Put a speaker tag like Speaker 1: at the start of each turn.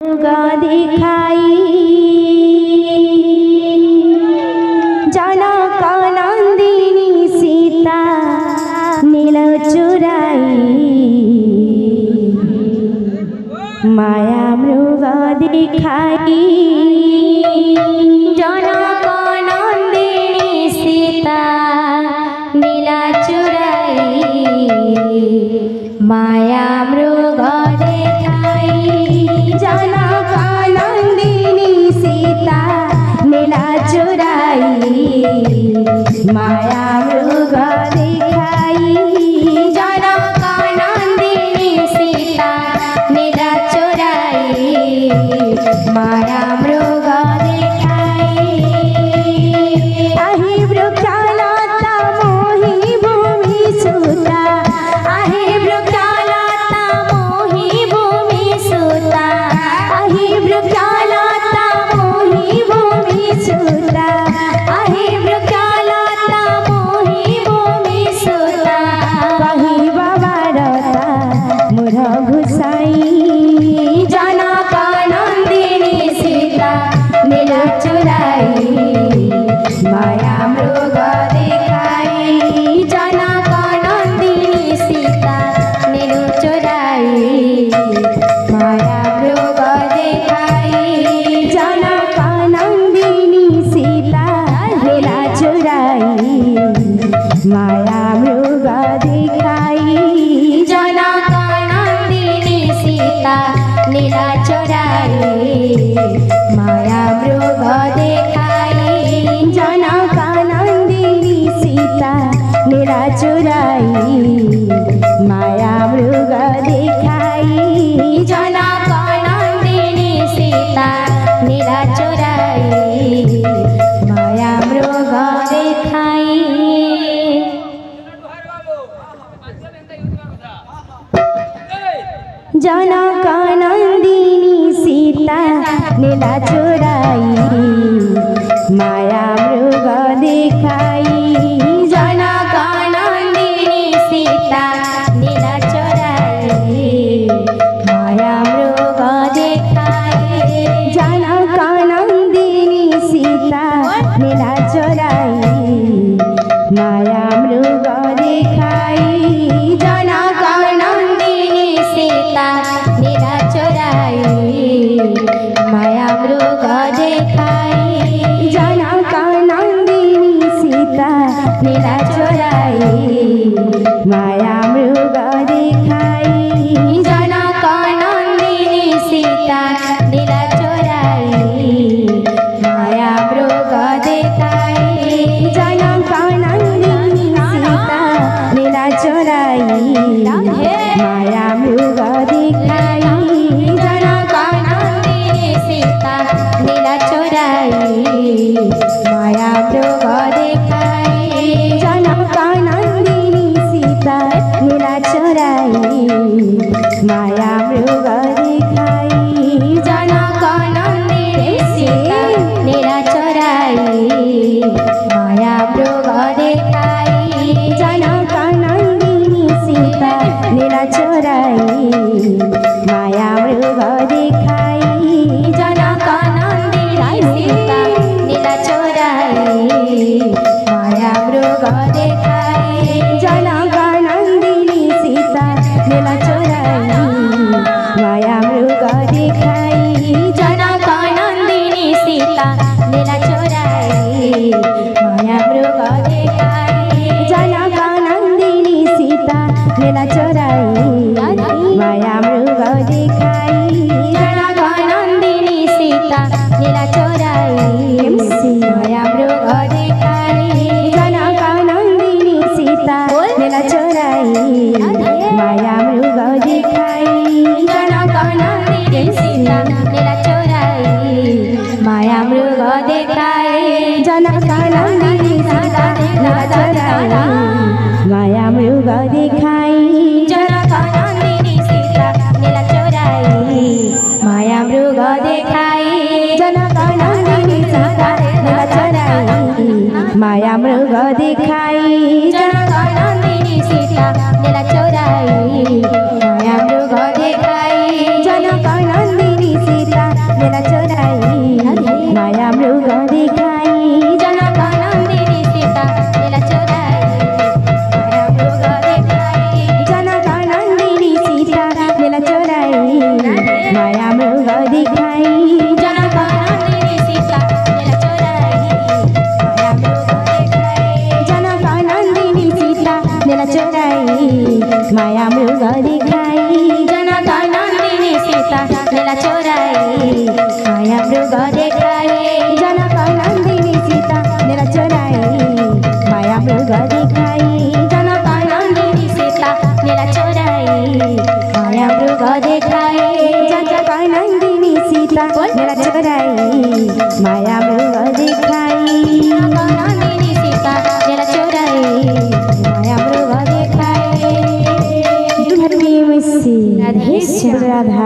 Speaker 1: दिखाई जनक नंदिनी सीता नील चुराई माया मृग दिखाई जनक नंदिनी सीता नील चुराई माया मृग जनक नंदिनी सीता नीला चुराई माया मृग दिखाई जनक नंदिनी सीता नीला चुराई माया मृग दिखाई आही वृक्षलता मोहि भूमि सुता आही वृक्षलता मोहि भूमि सुता आही वृक्षलता मोहि भूमि सुता आही वृक्षलता मोहि भूमि सुता कही बाबारता मोर घुसाई जनक नंदिनी सीता नील चुराई माया मृग दिखाई जनक नंदिनी सीता नील चुराई माया मृग दिखाई जनक नंदिनी सीता नील चुराई माया मृग दिखाई जनक नंदिनी सीता नील चुराई माया मृग दिखाई जनक नंदिनी सीता नील चुराई माया मृग दिखाई जनक नंदिनी सीता नील चुराई माया मृग दिखाई जनक नंदिनी सीता नील चुराई माया मृग दिखाई जनक नंदिनी सीता नील चुराई माया मृग दिखाई जनक नंदिनी सीता नील चुराई माया मृग दिखाई जनक नंदिनी सीता नील चुराई माया मृग दिखाई जनक नंदिनी सीता नील चुराई माया मृग दिखाई जनक नंदिनी सीता नील चुराई माया मृग दिखाई जनक नंदिनी सीता नील चुराई माया मृग दिखाई जनक नंदिनी सीता नील चुराई माया मृग दिखाई जनक नंदिनी सीता नील चुराई माया मृग दिखाई जनक नंदिनी सीता नील चुराई माया मृग दिखाई जनक नंदिनी सीता नील चुराई माया मृग दिखाई जनक नंदिनी सीता नील चुराई माया मृग दिखाई जनक नंदिनी सीता नील चुराई माया मृग दिखाई जनक नंदिनी सीता नील चुराई माया मृग दिखाई जनक नंदिनी सीता नील चुराई माया मृग दिखाई जनक नंदिनी सीता नील चुराई माया मृग दिखाई जनक नंदिनी सीता नील चुराई माया मृग दिखाई जनक नंदिनी सीता नील चुराई माया मृग दिखाई जनक नंदिनी सीता नील चुराई माया मृग दिखाई जनक नंदिनी सीता नील चुराई माया मृग दिखाई जनक नंदिनी सीता नील चुराई माया मृग दिखाई जनक नंदिनी सीता नील चुराई माया मृग दिखाई जनक नंदिनी सीता सीता लीला चोराई माया मृग देखाई जनक नंदिनी सीता लीला चोराई माया मृग देखाई जनक नंदिनी सीता लीला चोराई माया मृग देखाई जनक नंदिनी सीता लीला चोराई माया मृग देखाई नंदिनी सीता लीला चोराई माया मृग देखाई। राधे राधा।